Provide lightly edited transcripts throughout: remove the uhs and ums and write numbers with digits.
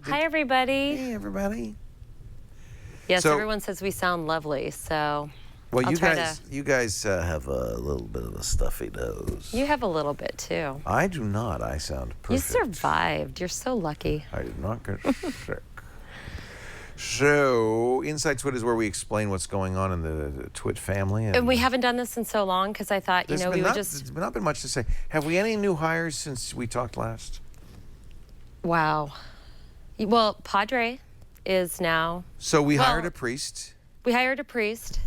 Hi, everybody. Hey, everybody. Yes, everyone says we sound lovely, so well, I'll you guys have a little bit of a stuffy nose. You have a little bit, too. I do not. I sound perfect. You survived. You're so lucky. I did not get sick. So, Inside TWiT is where we explain what's going on in the TWiT family. And we haven't done this in so long because I thought, we would just... There's not been much to say. Have we any new hires since we talked last? Wow. Well, Padre is now... So we hired a priest. We hired a priest.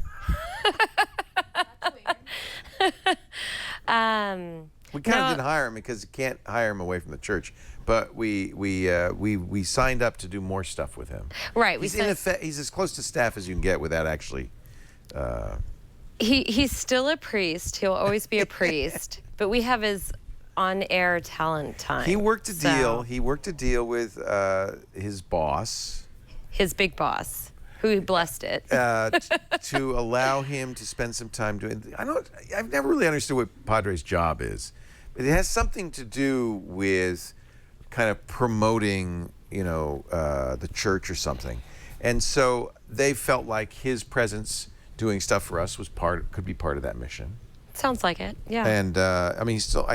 We kind of didn't hire him because you can't hire him away from the church. But we signed up to do more stuff with him. Right. He's as close to staff as you can get without actually... He's still a priest. He'll always be a priest. But we have his on-air talent time. He worked a deal. He worked a deal with his boss. His big boss, who blessed it. To allow him to spend some time doing... I've never really understood what Padre's job is. But it has something to do with kind of promoting, the church or something. And so they felt like his presence doing stuff for us could be part of that mission. Sounds like it, yeah. And I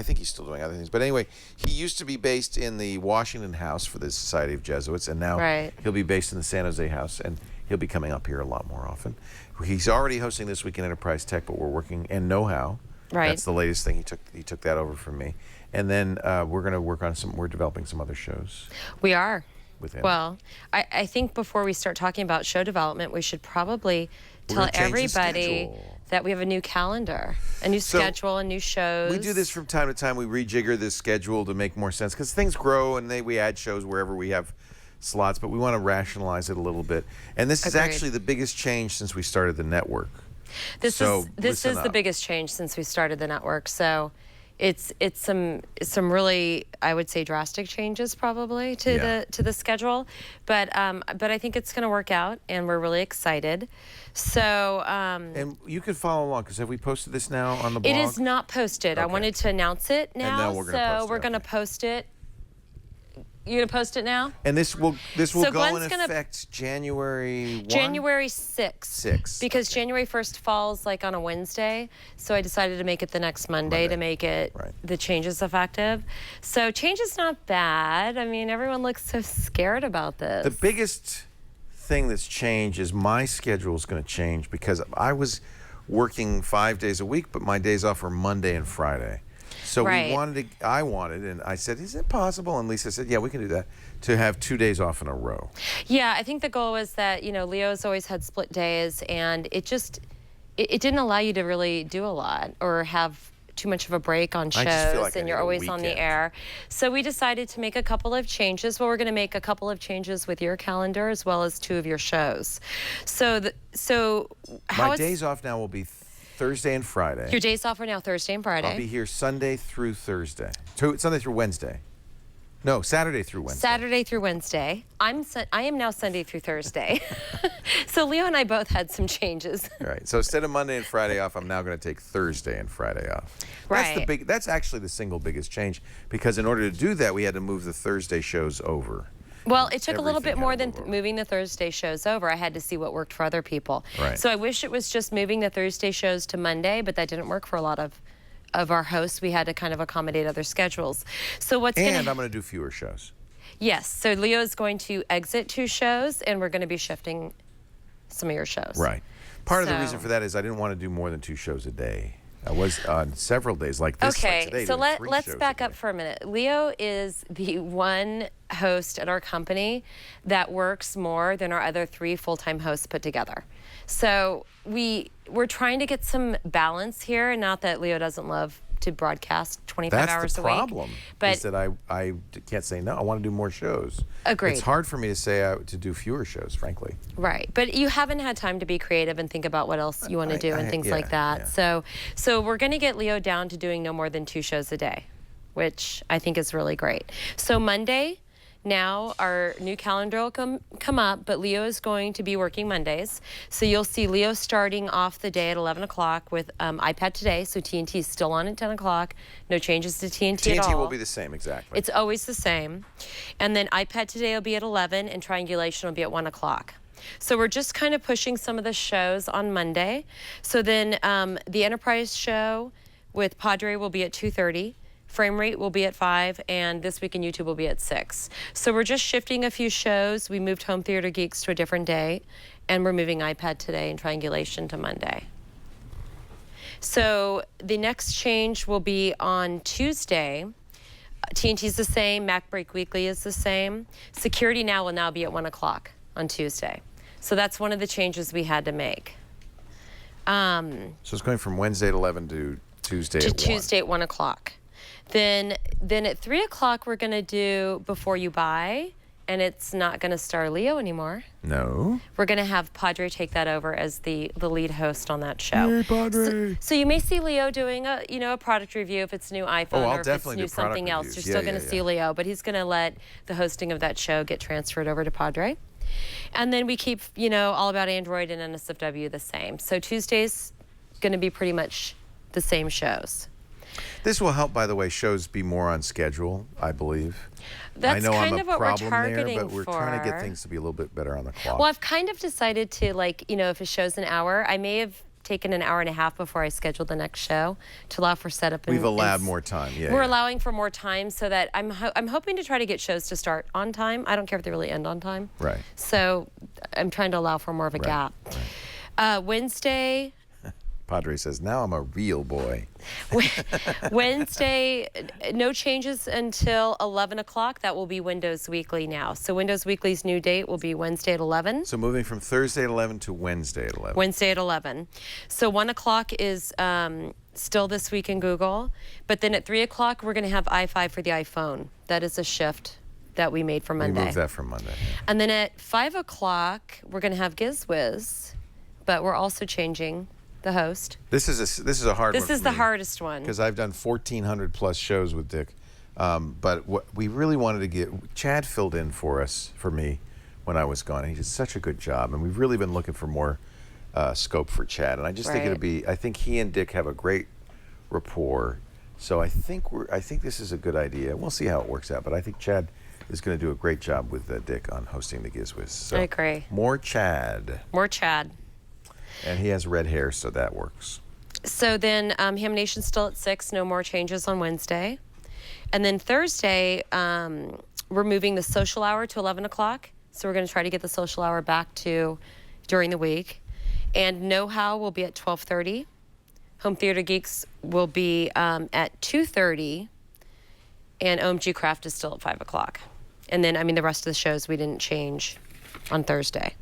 think he's still doing other things. But anyway, he used to be based in the Washington house for the Society of Jesuits, and now he'll be based in the San Jose house, and he'll be coming up here a lot more often. He's already hosting This Week in Enterprise Tech, but we're working, and Know-How. Right. That's the latest thing. He took that over from me. And then we're going to work on we're developing some other shows. We are. With him. Well, I think before we start talking about show development, we should probably tell everybody that we have a new calendar, a new schedule, and new shows. We do this from time to time. We rejigger this schedule to make more sense because things grow and we add shows wherever we have slots, but we want to rationalize it a little bit. And this is actually the biggest change since we started the network. This is the biggest change since we started the network. So it's some really, I would say, drastic changes probably to the schedule, but I think it's going to work out, and we're really excited. So and you can follow along because have we posted this now on the blog? It is not posted. I wanted to announce it now, and we're going to post it. You're going to post it now? And this will go in effect January 1? January 6th. Because January 1st falls like on a Wednesday, so I decided to make it the next Monday. To make it the changes effective. So change is not bad. I mean, everyone looks so scared about this. The biggest thing that's changed is my schedule is going to change because I was working 5 days a week, but my days off are Monday and Friday. So I wanted, and I said, is it possible? And Lisa said, yeah, we can do that, to have 2 days off in a row. Yeah, I think the goal was that, Leo's always had split days, and it didn't allow you to really do a lot or have too much of a break on shows, and you're always on the air. So we decided to make a couple of changes. Well, we're going to make a couple of changes with your calendar as well as 2 of your shows. My days off now will be Thursday and Friday. Your days off are now Thursday and Friday. I'll be here Sunday through Thursday. Sunday through Wednesday. No, Saturday through Wednesday. Saturday through Wednesday. I am now Sunday through Thursday. So Leo and I both had some changes. Right. So instead of Monday and Friday off, I'm now going to take Thursday and Friday off. Right. That's actually the single biggest change because in order to do that, we had to move the Thursday shows over. Well, it took a little bit more than moving the Thursday shows over. I had to see what worked for other people. Right. So I wish it was just moving the Thursday shows to Monday, but that didn't work for a lot of our hosts. We had to kind of accommodate other schedules. So I'm going to do fewer shows. Yes. So Leo is going to exit 2 shows, and we're going to be shifting some of your shows. Right. Part of the reason for that is I didn't want to do more than 2 shows a day. I was on several days like this. Okay, like today, so let's back up for a minute. Leo is the one host at our company that works more than our other 3 full-time hosts put together. So we're trying to get some balance here. Not that Leo doesn't love to broadcast 25 hours a week. That's the problem, is that I can't say no. I want to do more shows. Agreed. It's hard for me to say to do fewer shows, frankly. Right, but you haven't had time to be creative and think about what else you want to do and things like that. Yeah. So we're going to get Leo down to doing no more than 2 shows a day, which I think is really great. So Monday, now our new calendar will come up, but Leo is going to be working Mondays. So you'll see Leo starting off the day at 11 o'clock with iPad Today. So TNT is still on at 10 o'clock. No changes to TNT at all. TNT will be the same, exactly. It's always the same. And then iPad Today will be at 11 and Triangulation will be at 1 o'clock. So we're just kind of pushing some of the shows on Monday. So then the Enterprise show with Padre will be at 2:30. Frame Rate will be at 5, and This Week in YouTube will be at 6. So we're just shifting a few shows. We moved Home Theater Geeks to a different day, and we're moving iPad Today and Triangulation to Monday. So the next change will be on Tuesday. TNT is the same. Mac Break Weekly is the same. Security Now will now be at 1 o'clock on Tuesday. So that's one of the changes we had to make. So it's going from Wednesday at 11 to Tuesday at 1. Tuesday at 1 o'clock. Then at 3 o'clock, we're going to do Before You Buy, and it's not going to star Leo anymore. No. We're going to have Padre take that over as the lead host on that show. Yay, Padre. So you may see Leo doing a product review if it's new iPhone or if it's new something else. You're still going to see Leo, but he's going to let the hosting of that show get transferred over to Padre. And then we keep, All About Android and NSFW the same. So Tuesday's going to be pretty much the same shows. This will help, by the way, shows be more on schedule, I believe. That's I know kind I'm of a what we're problem targeting there, but we're trying to get things to be a little bit better on the clock. Well, I've kind of decided to, if a show's an hour, I may have taken an hour and a half before I scheduled the next show to allow for setup. We've allowed more time, yeah. We're allowing for more time so that I'm hoping to try to get shows to start on time. I don't care if they really end on time. Right. So I'm trying to allow for more of a gap. Right. Wednesday... Padre says, now I'm a real boy. Wednesday, no changes until 11 o'clock. That will be Windows Weekly now. So Windows Weekly's new date will be Wednesday at 11. So moving from Thursday at 11 to Wednesday at 11. Wednesday at 11. So 1 o'clock is still This Week in Google. But then at 3 o'clock, we're going to have i5 for the iPhone. That is a shift that we made for Monday. We moved that from Monday. And then at 5 o'clock, we're going to have GizWiz. But we're also changing the host. This is a hard one. This is the hardest one because I've done 1,400 plus shows with Dick, but what we really wanted to get, Chad filled in for me when I was gone. He did such a good job, and we've really been looking for more scope for Chad. And I just think I think he and Dick have a great rapport. So I think this is a good idea. We'll see how it works out, but I think Chad is going to do a great job with Dick on hosting the GizWiz. So I agree. More Chad. More Chad. And he has red hair, so that works. So then Ham Nation's still at 6, no more changes on Wednesday. And then Thursday, we're moving the social hour to 11 o'clock. So we're going to try to get the social hour back to during the week. And Know How will be at 12:30. Home Theater Geeks will be at 2:30. And OMG Craft is still at 5 o'clock. And then, the rest of the shows we didn't change on Thursday.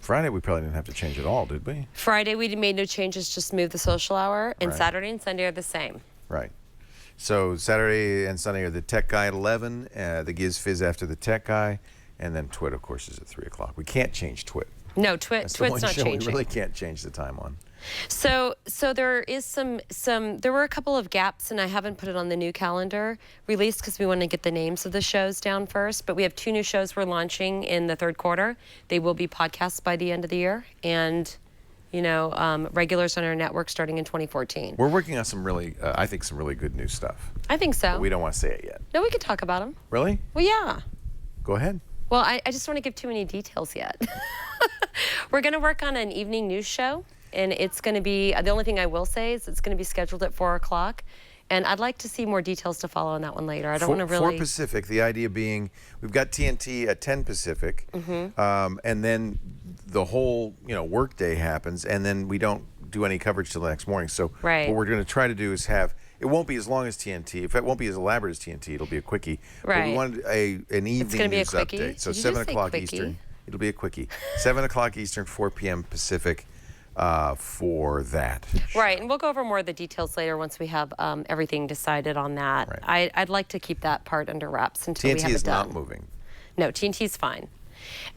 Friday, we probably didn't have to change at all, did we? Friday, we made no changes, just moved the social hour. And Saturday and Sunday are the same. Right. So Saturday and Sunday are the Tech Guy at 11, the Giz Fizz after the Tech Guy, and then TWiT, of course, is at 3 o'clock. We can't change TWiT. No, TWiT's not changing. We really can't change the time on. So there is there were a couple of gaps, and I haven't put it on the new calendar release because we want to get the names of the shows down first. But we have 2 new shows we're launching in the third quarter. They will be podcasts by the end of the year, and regulars on our network starting in 2014. We're working on some really, I think, some really good new stuff. I think so. But we don't want to say it yet. No, we could talk about them. Really? Well, yeah. Go ahead. Well, I just don't want to give too many details yet. We're going to work on an evening news show. And it's going to be, the only thing I will say is it's going to be scheduled at 4 o'clock. And I'd like to see more details to follow on that one later. I don't want to really... 4 Pacific, the idea being we've got TNT at 10 Pacific. And then the whole, work day happens. And then we don't do any coverage till the next morning. So what we're going to try to do is have, it won't be as long as TNT. If it won't be as elaborate as TNT, it'll be a quickie. But we wanted an evening news update. So 7 o'clock Eastern. It'll be a quickie. 7 o'clock Eastern, 4 p.m. Pacific. For that. Right, and we'll go over more of the details later once we have everything decided on that. Right. I'd like to keep that part under wraps until TNT we have it done. TNT is not moving. No, TNT's fine.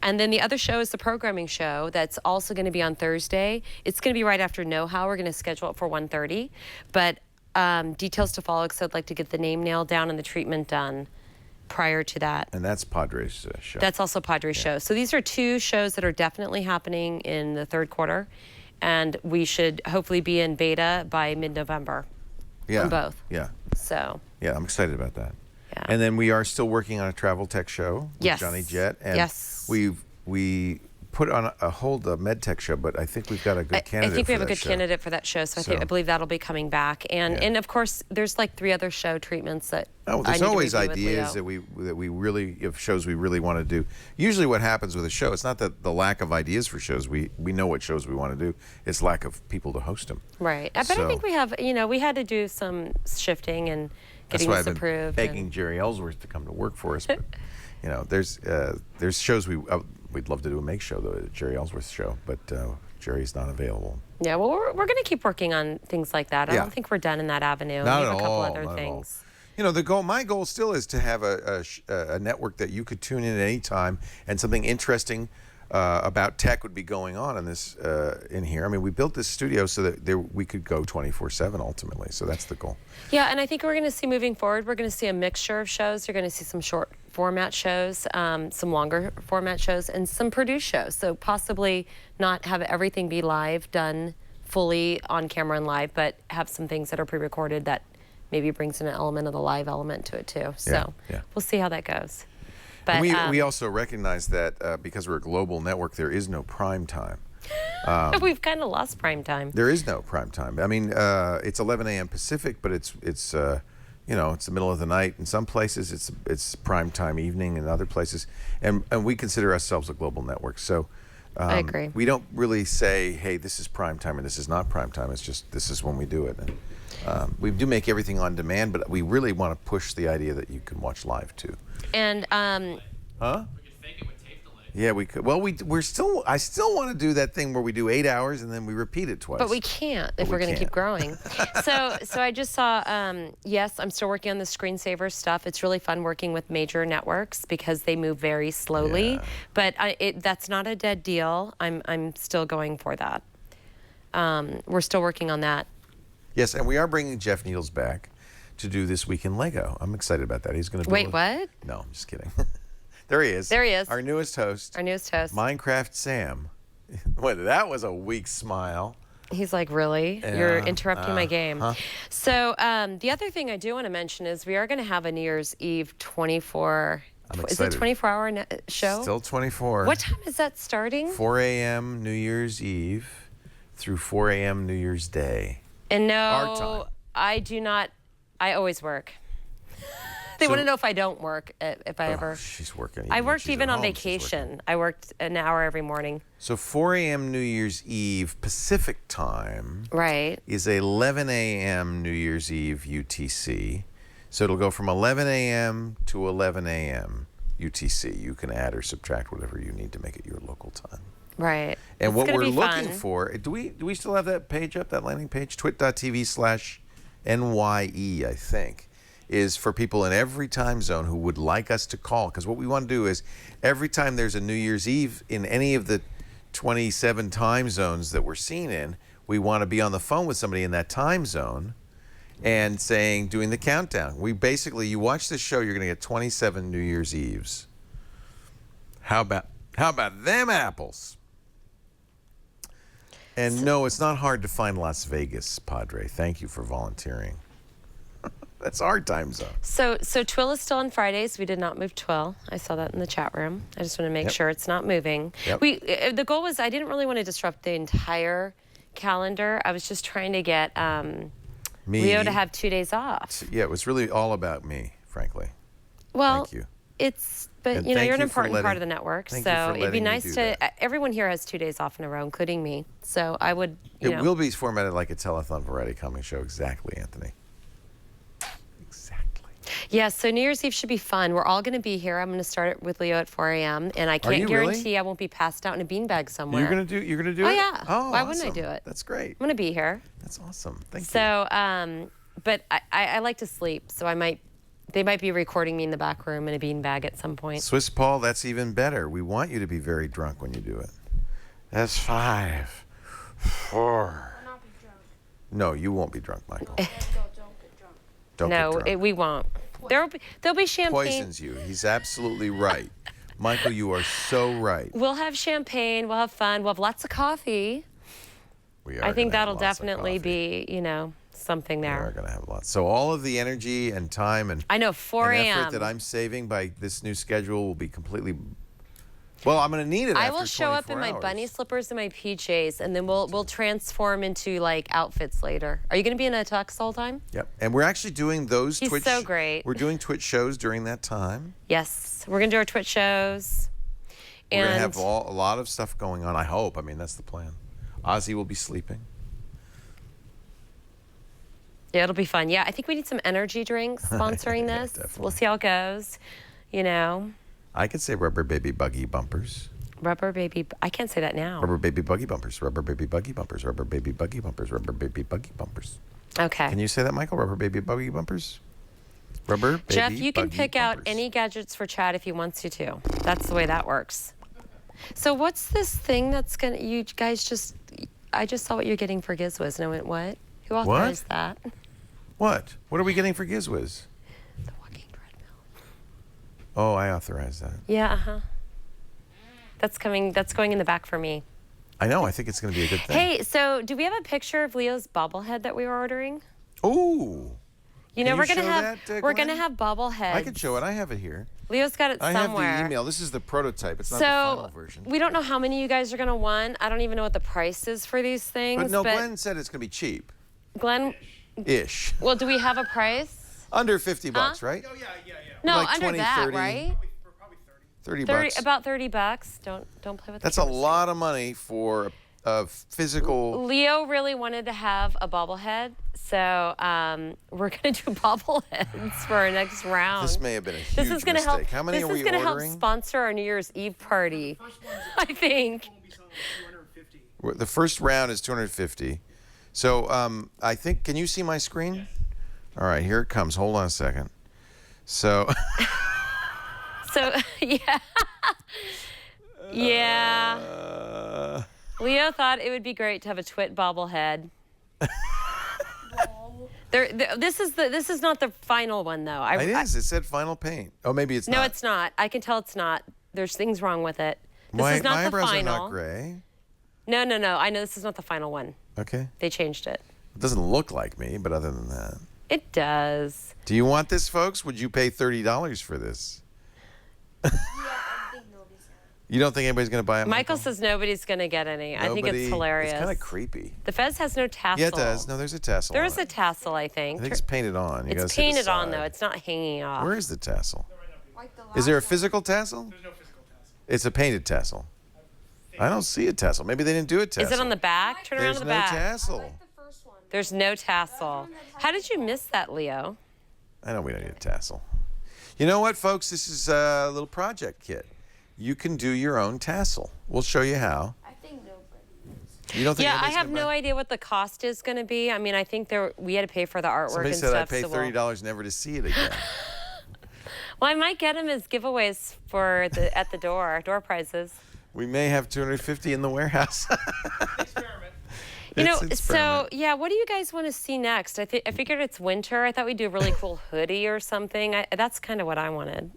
And then the other show is the programming show that's also going to be on Thursday. It's going to be right after Know How. We're going to schedule it for 1:30. But details to follow because I'd like to get the name nailed down and the treatment done prior to that. And that's Padres' show. That's also Padres' show. So these are 2 shows that are definitely happening in the 3rd quarter, and we should hopefully be in beta by mid-November on both. Yeah. So. Yeah, I'm excited about that. Yeah. And then we are still working on a travel tech show with Johnny Jett. And we put on a hold a med tech show, but I think we've got a good candidate. I think we have a good candidate for that show, so I believe that'll be coming back. And of course, there's like 3 other show treatments that. There's always ideas that we really, if shows we really want to do. Usually, what happens with a show, it's not that the lack of ideas for shows. We know what shows we want to do. It's lack of people to host them. Right, but I think we have. We had to do some shifting and getting this approved. That's why I've been begging Jerry Ellsworth to come to work for us. But there's shows we'd love to do a make show, the Jerry Ellsworth show, but Jerry's not available. Yeah, well, we're going to keep working on things like that. I don't think we're done in that avenue. Not we at have a couple all, other not things. At all. My goal still is to have a network that you could tune in at any time, and something interesting about tech would be going on in this in here. I mean, we built this studio so that we could go 24/7 ultimately. So that's the goal. Yeah, and I think we're going to see moving forward, we're going to see a mixture of shows. You're going to see some short format shows, some longer format shows, and some produced shows. So possibly not have everything be live, done fully on camera and live, but have some things that are pre-recorded that maybe brings in an element of the live element to it too. So we'll see how that goes. But we also recognize that because we're a global network, there is no prime time. We've kind of lost prime time. There is no prime time. I mean, it's 11 a.m. Pacific, but it's it's the middle of the night. In some places, it's prime time evening. In other places, and we consider ourselves a global network. So I agree. We don't really say, hey, this is prime time and this is not prime time. It's just this is when we do it. And we do make everything on demand, but we really want to push the idea that you can watch live too. And huh? Yeah, we could. Well, I still want to do that thing where we do 8 hours and then we repeat it twice. But we can't if we're going to keep growing. So I just saw, yes, I'm still working on the screensaver stuff. It's really fun working with major networks because they move very slowly. Yeah. But that's not a dead deal. I'm still going for that. We're still working on that. Yes, and we are bringing Jeff Needles back to do This Week in Lego. I'm excited about that. He's going to Wait, what? No, I'm just kidding. There he is. There he is. Our newest host. Minecraft Sam. What, that was a weak smile. He's like, really? You're interrupting my game. So the other thing I do want to mention is we are going to have a New Year's Eve 24... Is it 24-hour show? Still 24. What time is that starting? 4 a.m. New Year's Eve through 4 a.m. New Year's Day. And no, our time. I do not. I always work. They want to know if I don't work, if I ever. She's working. I worked even on vacation. I worked an hour every morning. So 4 a.m. New Year's Eve Pacific time. Right. Is 11 a.m. New Year's Eve UTC. So it'll go from 11 a.m. to 11 a.m. UTC. You can add or subtract whatever you need to make it your local time. Right. And what we're looking for, do we still have that page up, that landing page? twit.tv/NYE, I think, is for people in every time zone who would like us to call. Because what we want to do is every time there's a New Year's Eve in any of the 27 time zones that we're seen in, we want to be on the phone with somebody in that time zone and doing the countdown. You watch this show, you're going to get 27 New Year's Eves. How about them apples? And no, it's not hard to find Las Vegas, Padre. Thank you for volunteering. That's our time zone. So Twill is still on Fridays. We did not move Twill. I saw that in the chat room. I just want to make sure it's not moving. Yep. The goal was I didn't really want to disrupt the entire calendar. I was just trying to get Leo to have 2 days off. Yeah, it was really all about me, frankly. Well, thank you. But you're an important part of the network, so it'd be nice to. Everyone here has 2 days off in a row, including me. So I would. It will be formatted like a telethon variety comedy show. Exactly, Anthony. Exactly. Yeah. So New Year's Eve should be fun. We're all going to be here. I'm going to start it with Leo at 4 a.m. and I can't guarantee I won't be passed out in a beanbag somewhere. You're gonna do it? Oh yeah. Oh, why wouldn't I do it? That's great. I'm going to be here. That's awesome. Thank you. So, but I like to sleep, so they might be recording me in the back room in a beanbag at some point. Swiss Paul, that's even better. We want you to be very drunk when you do it. That's 5, 4. I'll not be drunk. No, you won't be drunk, Michael. Don't get drunk. Don't get drunk. We won't. There'll be champagne. Poisons you. He's absolutely right. Michael, you are so right. We'll have champagne. We'll have fun. We'll have lots of coffee. I think that'll definitely be, you know, something there. We are going to have lots. So all of the energy and time and I know 4 a.m. effort that I'm saving by this new schedule will be completely. Well, I'm going to need it. I will show up in my bunny slippers and my PJs, and then we'll transform into like outfits later. Are you going to be in a tux all the time? Yep. And we're actually doing those. He's so great. We're doing Twitch shows during that time. Yes, we're going to do our Twitch shows. We're going to have a lot of stuff going on. I hope. I mean, that's the plan. Ozzy will be sleeping. Yeah, it'll be fun. Yeah, I think we need some energy drinks sponsoring this. Definitely. We'll see how it goes. You know. I could say rubber baby buggy bumpers. Rubber baby. I can't say that now. Rubber baby buggy bumpers. Rubber baby buggy bumpers. Rubber baby buggy bumpers. Rubber baby buggy bumpers. Okay. Can you say that, Michael? Rubber baby buggy bumpers. Rubber baby. Jeff, you can pick out bumpers. any gadgets for Chad if he wants you to. That's the way that works. So what's this thing that's gonna? You guys just. I just saw what you're getting for Gizwiz, and I went, what? Who authorized that? What? What are we getting for Gizwiz? The walking treadmill. Oh, I authorized that. Yeah, That's coming. That's going in the back for me. I know. I think it's going to be a good thing. Hey, so do we have a picture of Leo's bobblehead that we were ordering? Ooh. You know, Can we're you gonna show have that, we're Glenn? gonna have bobbleheads. I can show it. I have it here. Leo's got it I somewhere. have the email. This is the prototype. It's not the final version. We don't know how many you guys are gonna want. I don't even know what the price is for these things. But no, Glenn said it's going to be cheap. Glenn. Ish. Well, do we have a price? Under 50 bucks, right? Oh, yeah. No, Like under 20, that, 30. right? Probably 30 30, bucks. about $30. Don't play with. That's the a chemistry. lot of money for a physical. Leo really wanted to have a bobblehead, so we're gonna do bobbleheads for our next round. This may have been a huge This is gonna mistake. help. How many this are we is gonna ordering? help sponsor our New Year's Eve party. I think. The first round is 250. So I think. Can you see my screen? Yes. All right, here it comes. Hold on a second. So. So yeah. Yeah. Leo thought it would be great to have a TWiT bobblehead. This is not the final one though. It is. It said final paint. Oh, maybe it's not. No, it's not. I can tell it's not. There's things wrong with it. This is not my the eyebrows final. are not gray. No. I know this is not the final one. Okay. They changed it. It doesn't look like me, but other than that. It does. Do you want this, folks? Would you pay $30 for this? Yeah, I think nobody's gonna. You don't think anybody's going to buy it? Michael says nobody's going to get any. I think it's hilarious. It's kind of creepy. The Fez has no tassel. Yeah, it does. No, there's a tassel. There on is a it. tassel, I think. I think it's painted on. You gotta It's see the painted on, side. though. It's not hanging off. Where is the tassel? Like the Is there a last one. physical tassel? There's no physical tassel. It's a painted tassel. I don't see a tassel. Maybe they didn't do a tassel. Is it on the back? Turn around There's to no the back. I tassel. like the first one. There's no tassel. How did you miss that, Leo? I know we don't need a tassel. You know what, folks? This is a little project kit. You can do your own tassel. We'll show you how. I think nobody is. You don't think Yeah, I anybody's have gonna no buy it? idea what the cost is going to be. I mean, I think we had to pay for the artwork Somebody and said stuff. I pay so we'll- $30 never to see it again. Well, I might get them as giveaways for at the door prizes. We may have 250 in the warehouse. Experiment. You know, It's an so experiment. yeah, what do you guys want to see next? I figured it's winter. I thought we'd do a really cool hoodie or something. That's kind of what I wanted.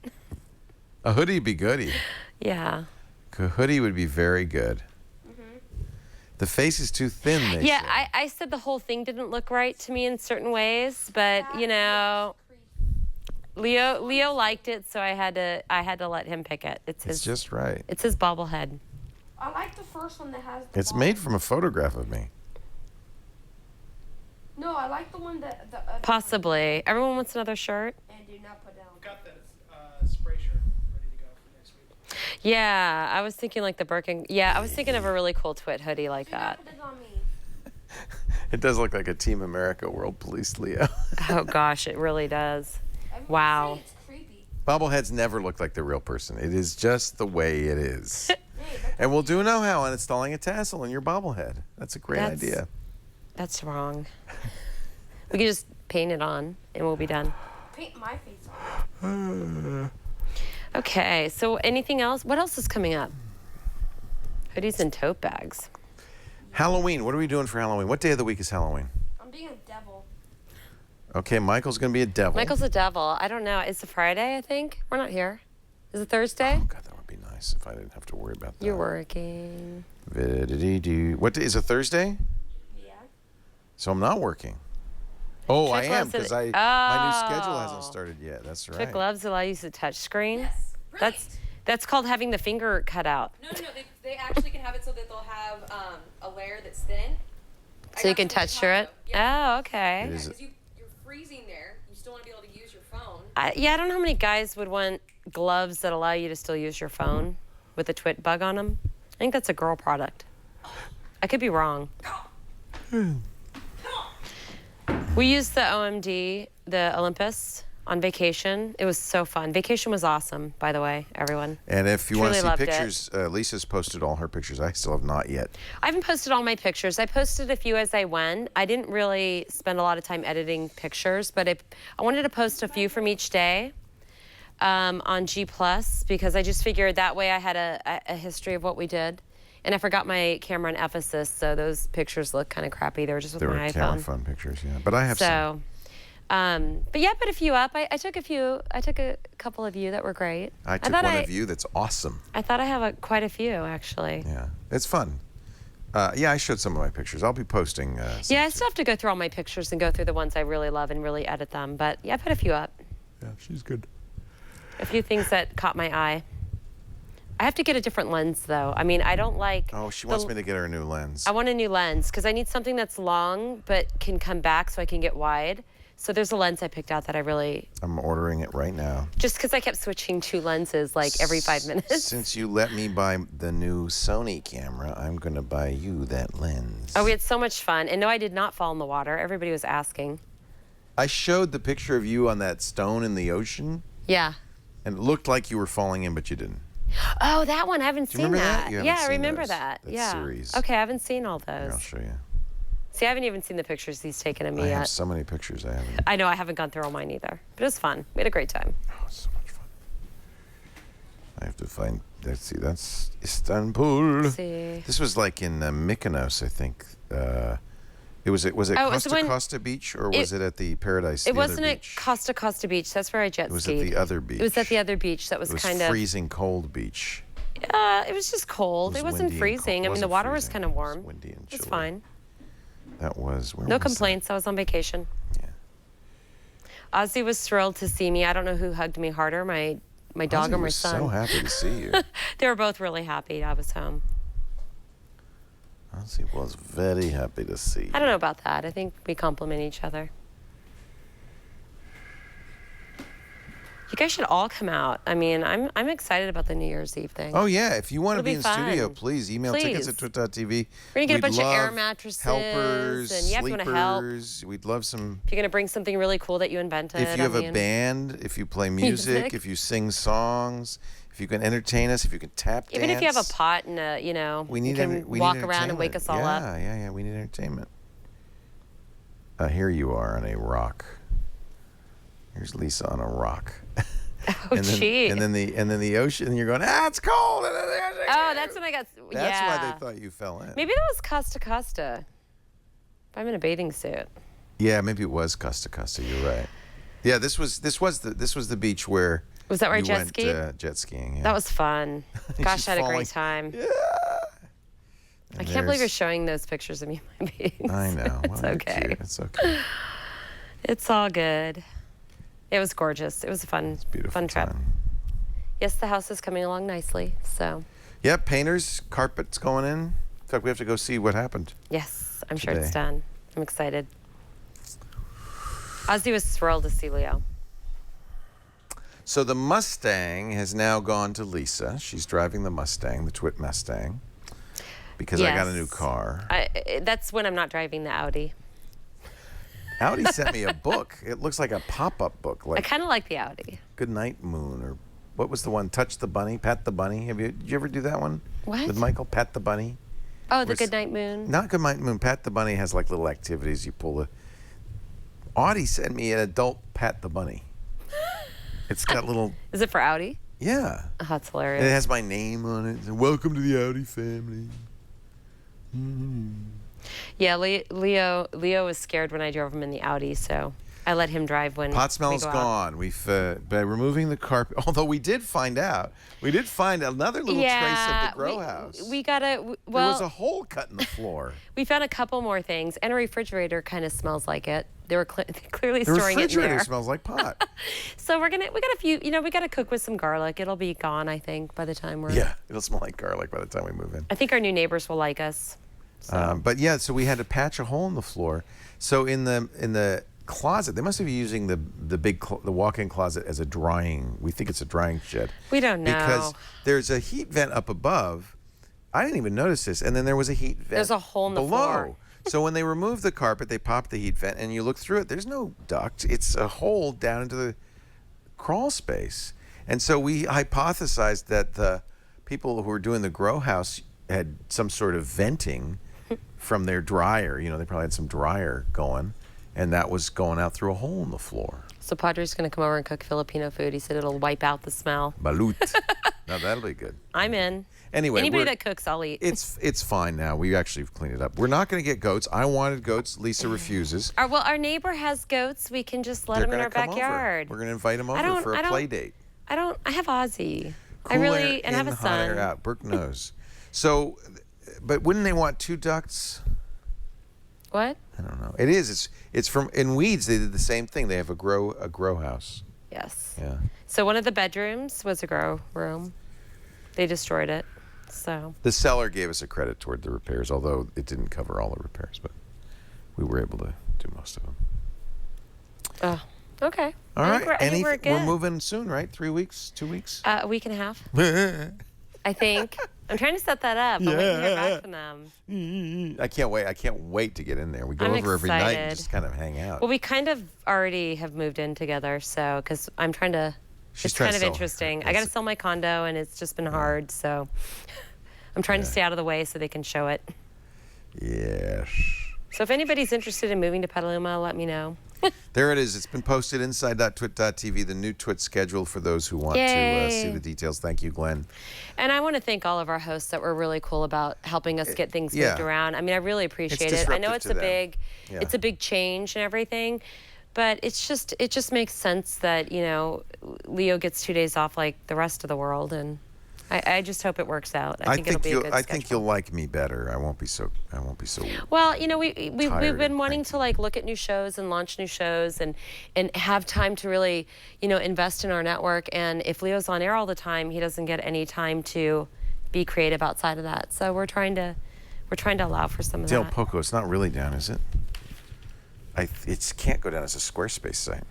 A hoodie would be goody. Yeah. A hoodie would be very good. The face is too thin, they Yeah, say. I said the whole thing didn't look right to me in certain ways, but you know, Leo liked it, so I had to let him pick it. It's It's just right. It's his bobblehead. I like the first one that has the It's ball. made from a photograph of me. No, I like the one that the Possibly. Everyone wants another shirt. and do not put down. Got the spray shirt ready to go for next week. Yeah, I was thinking like the Birkin. Yeah, I was thinking of a really cool TWiT hoodie like Do that. not put it on me. It does look like a Team America World Police Leo. Oh gosh, it really does. Everyone's Wow. saying it's creepy. Bobbleheads never look like the real person. It is just the way it is. Hey, but And we'll do know-how on installing a tassel in your bobblehead. That's a great That's- idea. That's wrong. We can just paint it on and we'll be done. paint my face on. Okay, so anything else? What else is coming up? Hoodies and tote bags. Halloween. What are we doing for Halloween? What day of the week is Halloween? I'm being a devil. Okay, Michael's going to be a devil. Michael's a devil. I don't know. It's a Friday, I think. We're not here. Is it Thursday? Oh, God, that would be nice if I didn't have to worry about that. You're working. What day, is it Thursday? Yeah. So I'm not working. Oh, I am, because my new Oh. schedule hasn't started yet. That's right. TWiT gloves allow you to use the touch screen. Yes, right. That's called having the finger cut out. No, they actually can have it so that they'll have a layer that's thin. So you can touch through it? Yeah. Oh, okay. It is- Because you're freezing there. You still want to be able to use your phone. I don't know how many guys would want gloves that allow you to still use your phone with a TWiT bug on them. I think that's a girl product. I could be wrong. We used the OMD, the Olympus, on vacation. It was so fun. Vacation was awesome, by the way, everyone. And if you want to Truly see loved it. pictures, Lisa's posted all her pictures. I still have not yet. I haven't posted all my pictures. I posted a few as I went. I didn't really spend a lot of time editing pictures, but I wanted to post a few from each day on G+, because I just figured that way I had a history of what we did. And I forgot my camera in Ephesus, so those pictures look kind of crappy. They were just with There my were iPhone. camera fun pictures, yeah. But I have some. So, but yeah, I put a few up. I took a few. I took a couple of you that were great. I took thought one of you that's awesome. I thought I have quite a few, actually. Yeah, it's fun. Yeah, I showed some of my pictures. I'll be posting some Yeah, I too. still have to go through all my pictures and go through the ones I really love and really edit them. But yeah, I put a few up. Yeah, she's good. A few things that caught my eye. I have to get a different lens, though. I mean, I don't like... Oh, she wants me to get her a new lens. I want a new lens because I need something that's long but can come back so I can get wide. So there's a lens I picked out that I really... I'm ordering it right now. Just because I kept switching two lenses like every 5 minutes. Since you let me buy the new Sony camera, I'm going to buy you that lens. Oh, we had so much fun. And no, I did not fall in the water. Everybody was asking. I showed the picture of you on that stone in the ocean, Yeah. and it looked like you were falling in, but you didn't. Oh, that one. I haven't Do you seen remember that? that. You haven't Yeah, I seen remember those, that. Yeah. series. Okay, I haven't seen all Here, those. I'll show you. See, I haven't even seen the pictures he's taken of me I yet. have so many pictures I haven't. I know I haven't gone through all mine either. But it was fun. We had a great time. Oh, it's so much fun. I have to find. Let's see. That's Istanbul. Let's see. This was like in Mykonos, I think. Was it Oh, it was Costa when- Costa Beach, or was it at the Paradise? It the other wasn't at beach? Costa Beach. That's where I jet It was skied. at the other beach. It was at the other beach. That was, It was kind of... freezing cold beach. It was just cold. It wasn't windy and freezing. cold. I mean, the Wasn't water was freezing. kind of It was warm. windy and It's chilly. fine. That was where No was that? complaints. I was on vacation. Yeah. Ozzy was thrilled to see me. I don't know who hugged me harder, my dog Ozzy or my was son. so happy to see you. They were both really happy I was home. Ozzy was very happy to see you. I don't know about that. I think we compliment each other. You guys should all come out. I mean, I'm excited about the New Year's Eve thing. Oh, yeah. If you want to It'll be be in studio, fun. please email tickets at Please. twit.tv. We're gonna get a We'd bunch of air love mattresses helpers, and, yeah, if you wanna help. sleepers. We'd love some. If you're gonna bring something really cool that you invented. If you have I a mean, band, if you play music, Music. if you sing songs, if you can entertain us, if you can tap even dance. if you have a pot and a, we you need can we walk need around and wake us all yeah, up. Yeah, we need entertainment. Here you are on a rock. Here's Lisa on a rock. Oh, gee. And then the ocean, and you're going, it's cold. Oh, that's when I got. That's yeah. why they thought you fell in. Maybe that was Costa Costa. If I'm in a bathing suit. Yeah, maybe it was Costa Costa. You're right. Yeah, this was the beach where Was that where I you jet went skied? jet skiing. Yeah. That was fun. Gosh, She's I had a falling. great time. Yeah. I can't believe you're showing those pictures of me in my bathing I know. suit. It's Well, you're okay. cute. It's okay. It's all good. It was gorgeous. It was a fun, Beautiful fun trip. time. Yes, the house is coming along nicely. So, Yeah, painters, carpets going in. In fact, we have to go see what happened. yes, I'm sure it's Today. done. I'm excited. Ozzy was thrilled to see Leo. So the Mustang has now gone to Lisa. She's driving the Mustang, the TWiT Mustang, because I got a new Yes. car. That's when I'm not driving the Audi. Audi sent me a book. It looks like a pop-up book, I like kind of like the Audi. Good Night Moon, or what was the one? Touch the Bunny, Pat the Bunny. Did you ever do that one? What? With Michael, Pat the Bunny? Oh, the Where's- Goodnight Moon. Not Good Night Moon. Pat the Bunny has like little activities. You pull the. Audi sent me an adult Pat the Bunny. It's got little. Is it for Audi? Yeah. Oh, that's And it hilarious. has my name on it. And welcome to the Audi family. Yeah, Leo was scared when I drove him in the Audi, so I let him drive when Pot smell's we go out. gone. We've by removing the carpet. Although we did find another little trace of the grow house. We gotta. There Well, was a hole cut in the floor. we found a couple more things, and a refrigerator kind of smells like it. They were clearly The storing it in refrigerator there. smells like pot. So we got a few. We got to cook with some garlic. It'll be gone, I think, by the time we're. Yeah, it'll smell like garlic by the time we move in. I think our new neighbors will like us. So. But yeah, so we had to patch a hole in the floor. So in the closet, they must be using the walk-in closet as a drying. We think it's a drying shed. We don't know. Because there's a heat vent up above. I didn't even notice this, and then there was a heat vent. There's a hole in the below. floor. So when they removed the carpet, they popped the heat vent, and you look through it. There's no duct. It's a hole down into the crawl space. And so we hypothesized that the people who were doing the grow house had some sort of venting from their dryer. They probably had some dryer going, and that was going out through a hole in the floor. So Padre's going to come over and cook Filipino food. He said it'll wipe out the smell. Balut. Now that'll be good. I'm in. Anyway, anybody that cooks, I'll eat. It's fine now. We actually cleaned it up. We're not going to get goats. I wanted goats. Lisa refuses. Our neighbor has goats. We can just let them in our backyard. We're going to invite them over for a play date. I have Ozzy. Cooler and I have a hot son. air out. Brooke knows. So, but wouldn't they want 2 ducts? What? I don't know. It is. It's from in Weeds. They did the same thing. They have a grow house. Yes. Yeah. So one of the bedrooms was a grow room. They destroyed it. So. The seller gave us a credit toward the repairs, although it didn't cover all the repairs, but we were able to do most of them. Oh. Okay. All right. I think we're good. We're moving soon, right? 3 weeks? 2 weeks? A week and a half. I think. I'm trying to set that up. I'm waiting to hear back from them. I can't wait. I can't wait to get in there. We go I'm over every night and excited. just kind of hang out. Well, we kind of already have moved in together, so because I'm trying to. She's it's trying kind to of sell- interesting. I got to sell my condo, and it's just been hard. So I'm trying to stay out of the way so they can show it. Yes. So if anybody's interested in moving to Petaluma, let me know. There it is. It's been posted inside.twit.tv, the new Twit schedule for those who want to Yay. see the details. Thank you, Glenn. And I want to thank all of our hosts that were really cool about helping us get things moved around. I mean, I really appreciate it. I know it's it's a big change and everything, but it just makes sense that, Leo gets 2 days off like the rest of the world, and I just hope it works out. I think it'll be a good I think schedule. you'll like me better. I won't be so. Well, we've tired been and wanting to look at new shows and launch new shows and have time to really, invest in our network. And if Leo's on air all the time, he doesn't get any time to be creative outside of that. So we're trying to allow for some of Del that. Poco, it's not really down, is it? It can't go down as a Squarespace site.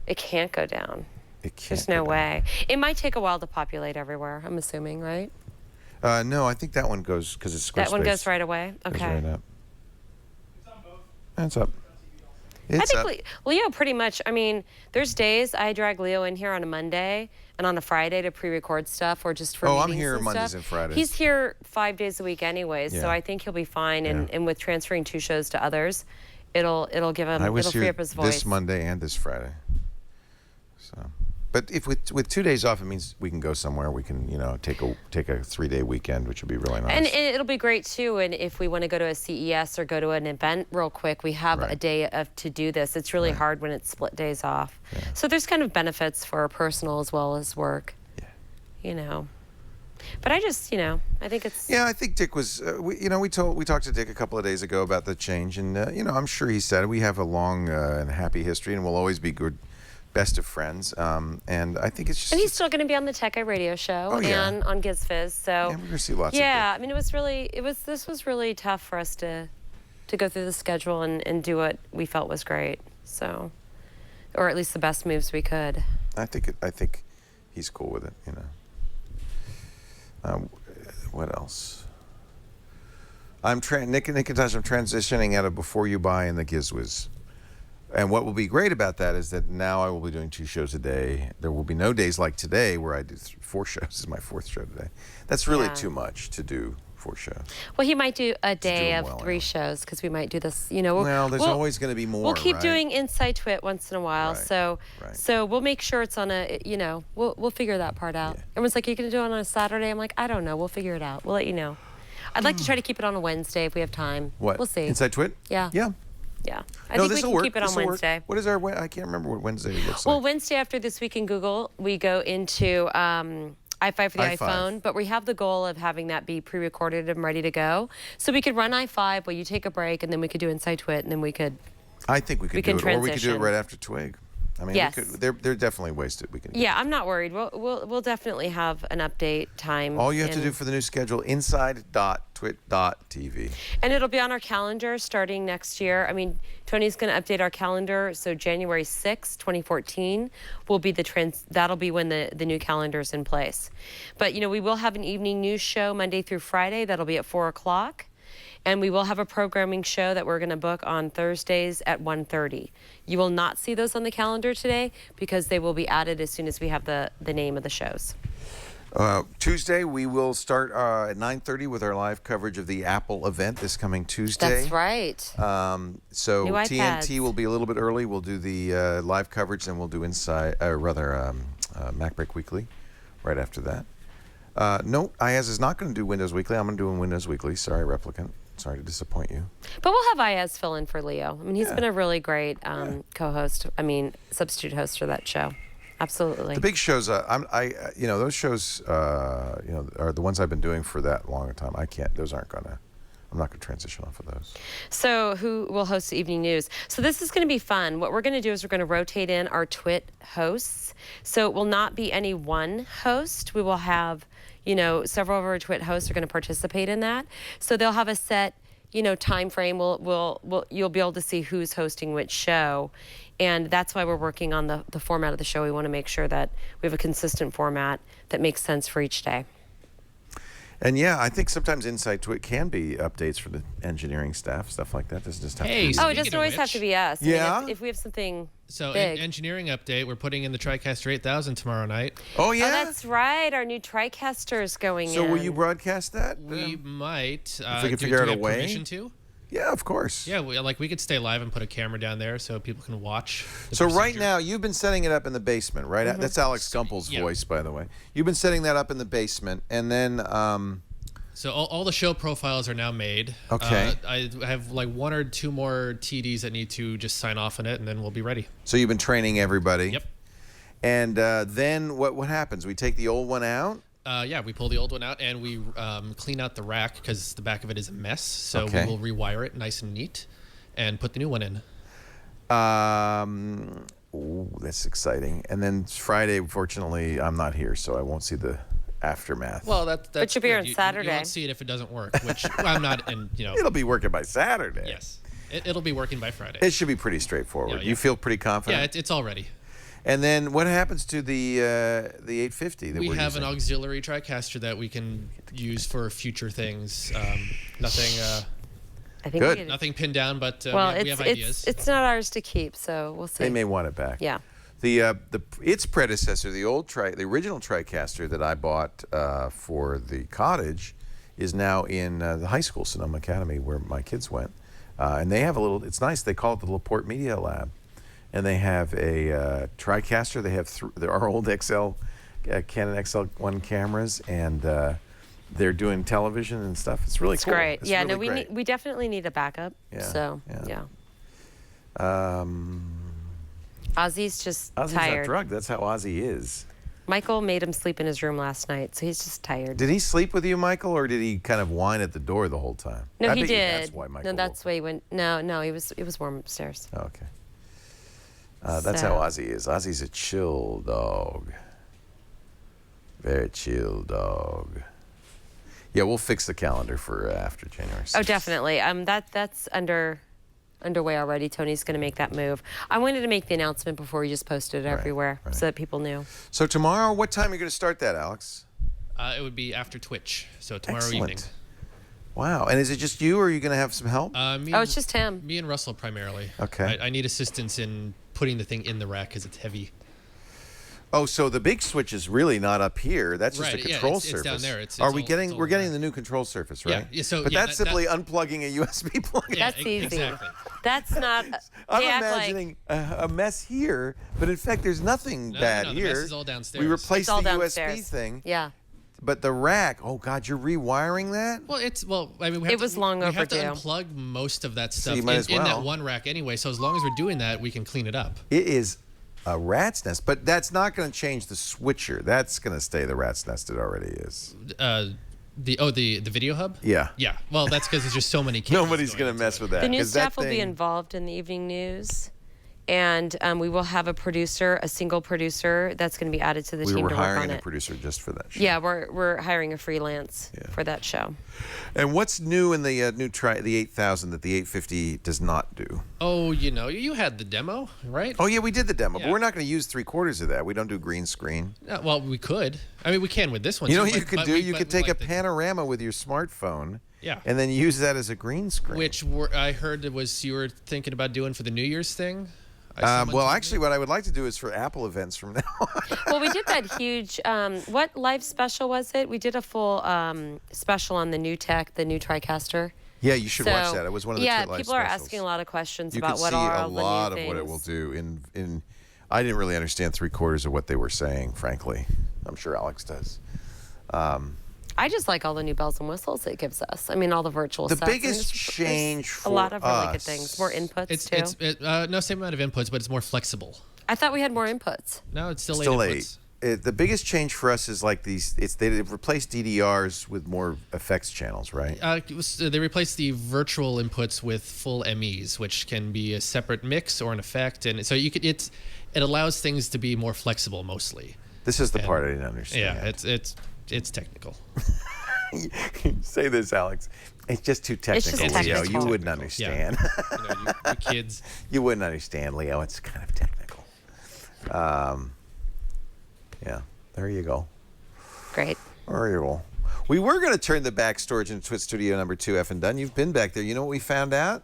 It can't go down. It can't. There's no way. It might take a while to populate everywhere, I'm assuming, right? No, I think that one goes because it's Squarespace. That one goes right away? Okay. Goes right up. It's on both. It's up. I It's up. think Leo pretty much, there's days I drag Leo in here on a Monday and on a Friday to pre-record stuff or just for Oh, I'm meetings here and Mondays stuff. and Fridays. He's here 5 days a week anyways, Yeah. so I think he'll be fine. Yeah. And with transferring 2 shows to others, it'll give him, I was it'll free here up his voice. this Monday and this Friday. So, but if with 2 days off, it means we can go somewhere. We can take a 3-day weekend, which would be really nice. And it'll be great too. And if we want to go to a CES or go to an event real quick, we have Right. a day to do this. It's really hard when it's split days off. Yeah. So there's kind of benefits for personal as well as work. Yeah. But I just, I think it's. Yeah, I think Dick was. We talked to Dick a couple of days ago about the change, and I'm sure he said we have a long and happy history, and we'll always be good, best of friends. And I think it's just. And he's still going to be on the Tech Eye Radio Show and on GizFizz. So. Yeah, we're gonna see lots of Yeah, this was really tough for us to go through the schedule and do what we felt was great. So, or at least the best moves we could. I think he's cool with it. What else? Nick and Tosh, I'm transitioning out of Before You Buy and the GizWiz. And what will be great about that is that now I will be doing 2 shows a day. There will be no days like today where I do 4 shows. This is my 4th show today. That's really too much to do 4 shows. Well, he might do a day them of well, 3 anyway. shows because we might do this. Well, there's always going to be more. We'll keep right? doing Inside Twit once in a while. Right, So we'll make sure it's on a. We'll figure that part out. Yeah. Everyone's like, "You're going to do it on a Saturday?" I'm like, "I don't know. We'll figure it out. We'll let you know." I'd like to try to keep it on a Wednesday if we have time. What? We'll see. Inside Twit? Yeah. Yeah. Yeah. I No, think we this'll can work. keep it on This'll work. Wednesday. What is our? I can't remember what Wednesday looks Well, like. Wednesday after This Week in Google, we go into i5 for the i5. iPhone, but we have the goal of having that be pre-recorded and ready to go. So we could run i5 while you take a break, and then we could do Inside TWiT, and then we could. I think we could do can it, or we could do it transition. right after Twig. I mean, Yes. we could, there are definitely ways that we can. Yeah, I'm not worried. We'll definitely have an update time. All you have to do for the new schedule, inside.twit.tv. And it'll be on our calendar starting next year. I mean, Tony's going to update our calendar. So January 6, 2014 will be that'll be when the new calendar is in place. But, we will have an evening news show Monday through Friday. That'll be at 4 o'clock. And we will have a programming show that we're going to book on Thursdays at 1:30. You will not see those on the calendar today because they will be added as soon as we have the name of the shows. Tuesday, we will start at 9:30 with our live coverage of the Apple event this coming Tuesday. That's right. So New TNT iPads. will be a little bit early. We'll do the live coverage, then we'll do MacBreak Weekly right after that. No, IAS is not going to do Windows Weekly. I'm going to do Windows Weekly. Sorry, Replicant. Sorry to disappoint you. But we'll have Ayaz fill in for Leo. I mean, he's been a really great co-host. I mean, substitute host for that show. Absolutely. The big shows, those shows, are the ones I've been doing for that long a time. I'm not going to transition off of those. So who will host the evening news? So this is going to be fun. What we're going to do is we're going to rotate in our TWiT hosts. So it will not be any one host. We will have, several of our TWiT hosts are going to participate in that. So they'll have a set, time frame. You'll be able to see who's hosting which show. And that's why we're working on the format of the show. We want to make sure that we have a consistent format that makes sense for each day. And I think sometimes Inside TWiT can be updates for the engineering staff, stuff like that. Doesn't just have to be. Oh, it doesn't always have to be us. Yeah. I mean, if we have something So big. engineering update, we're putting in the TriCaster 8000 tomorrow night. Oh, yeah? Oh, that's right. Our new TriCaster is going in. So will you broadcast that? We might. If we can do figure out we a have way? permission to? Yeah, of course. Yeah, we could stay live and put a camera down there so people can watch. So right procedure. now, you've been setting it up in the basement, right? That's Alex Gumpel's Yeah. voice, by the way. You've been setting that up in the basement, and then... So all the show profiles are now made. Okay. I have like one or two more TDs that need to just sign off on it, and then we'll be ready. So you've been training everybody. Yep. And then what happens? We take the old one out? We pull the old one out and we clean out the rack because the back of it is a mess. So Okay. we will rewire it nice and neat and put the new one in. Ooh, that's exciting. And then Friday, fortunately, I'm not here, so I won't see the aftermath. Well, that's But you'll be here good. on You Saturday. won't see it if it doesn't work, which I'm not. And It'll be working by Saturday. yes, it'll be working by Friday. It should be pretty straightforward. Yeah. You feel pretty confident? Yeah, it's all ready. And then what happens to the 850 that We we're have using? an auxiliary TriCaster that we can use for future things. Nothing. I think Good. we Nothing pinned down, but well, we have ideas. it's not ours to keep, so we'll see. They may want it back. Yeah. Its predecessor, the original TriCaster that I bought for the cottage, is now in the high school, Sonoma Academy, where my kids went, and they have a little. It's nice. They call it the LaPorte Media Lab, and they have a TriCaster. They have our old Canon XL1 cameras, and they're doing television and stuff. It's really cool. Great. It's Yeah. really No, great. we definitely need a backup. Yeah, So yeah. yeah. Ozzy's just Ozzy's tired. not drugged. That's how Ozzy is. Michael made him sleep in his room last night, so he's just tired. Did he sleep with you, Michael, or did he kind of whine at the door the whole time? No, I he bet you did. That's why Michael. No, that's why he went. No, it was warm upstairs. Oh, okay. That's So- how Ozzy is. Ozzy's a chill dog. Very chill dog. Yeah, we'll fix the calendar for after January 6th. Oh, definitely. That's underway already. Tony's going to make that move. I wanted to make the announcement before we just posted it everywhere right. so that people knew. So tomorrow, what time are you going to start that, Alex? It would be after Twitch, so tomorrow Excellent. evening. Wow. And is it just you, or are you going to have some help? Oh, it's just him. Me and Russell primarily. Okay. I need assistance in putting the thing in the rack because it's heavy. Oh, so the big switch is really not up here. That's just Right, a yeah, control it's surface. down there. It's Are we all- getting? it's all We're getting there. the new control surface, Yeah, right? yeah, so, but yeah, that's that- simply unplugging a USB plug. Yeah, That's easy. Exactly. That's not. I'm they act like- imagining a mess here, but in fact, there's nothing bad no, the here. mess is all downstairs. We It's replaced It's all the USB downstairs. thing. Yeah. But the rack, oh God, you're rewiring that? Well, I mean, we have long we have to overdue. unplug most of that So stuff you might as in that well. one rack anyway. So as long as we're doing that, we can clean it up. It is a rat's nest, but that's not going to change the switcher. That's going to stay the rat's nest it already is. The video hub? Yeah. Yeah. Well, that's because there's just so many cables. Nobody's going to mess with that. The news 'cause that staff will be thing- involved in the evening news, and we will have a single producer that's going to be added to the We team were to work on hiring a it. producer just for that show. Yeah, we're hiring a freelance for that show. And what's new in the the 8000 that the 850 does not do? Oh, you had the demo, right? Oh yeah, we did the demo, but Yeah. we're not going to use 3/4 of that. We don't do green screen. Well, we could. I mean, we can with this one. You know too, what you but- could but do? we- You but could take a like the- panorama with your smartphone. Yeah. And then use that as a green screen. Which I heard you were thinking about doing for the New Year's thing. Well, actually, what I would like to do is for Apple events from now on. Well, we did that huge. What live special was it? We did a full special on the new tech, the new TriCaster. Yeah, you should watch that. It was one of the yeah, live people are specials. asking a lot of questions You about can what see are a all the new lot of things. what it will do. I didn't really understand 3/4 of what they were saying, frankly. I'm sure Alex does. I just like all the new bells and whistles it gives us. I mean, all the virtual The sets. I mean, biggest there's change a lot of really good us- things. More inputs too. No, same amount of inputs, but it's more flexible. I thought we had more inputs. No, it's still, Still 8 8. inputs. The biggest change for us is like they've replaced DDRs with more effects channels, right? They replaced the virtual inputs with full MEs, which can be a separate mix or an effect, and so it allows things to be more flexible mostly. This is the part I didn't understand. Yeah, it's technical. Say this, Alex. It's just too technical, just Leo. technical. You wouldn't Yeah. understand. You kids. You wouldn't understand, Leo. It's kind of technical. Yeah, there you go. Great. There you go. We were going to turn the back storage into TWiT Studio number 2 F and done. You've been back there. You know what we found out?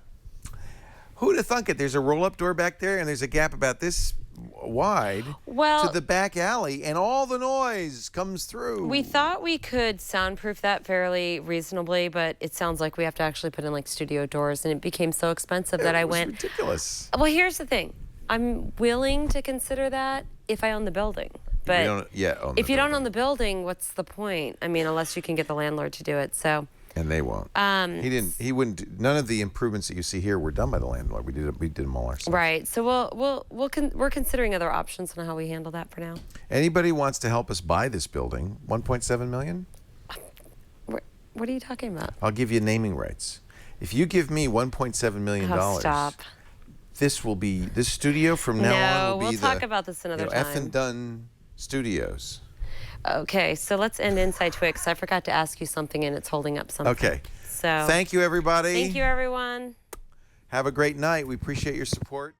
Who'd have thunk it? There's a roll-up door back there, and there's a gap about this wide Well, to the back alley, and all the noise comes through. we thought we could soundproof that fairly reasonably, but it sounds like we have to actually put in like studio doors, and it became so expensive that I It was went. ridiculous. Well, here's the thing. I'm willing to consider that if I own the building. But don't yet own if the you don't building. own the building, what's the point? I mean, unless you can get the landlord to do it. So And they won't. He wouldn't. None of the improvements that you see here were done by the landlord. We did them all ourselves. right. So we're considering other options on how we handle that for now. Anybody wants to help us buy this building? 1.7 million. What are you talking about? I'll give you naming rights. If you give me 1.7 million Oh, dollars, stop. this studio from now on will No, be we'll talk about this another F time. and Done Studios. Okay, so let's end Inside TWiT because I forgot to ask you something and it's holding up something. Okay. So Thank you, everybody. thank you, everyone. Have a great night. We appreciate your support.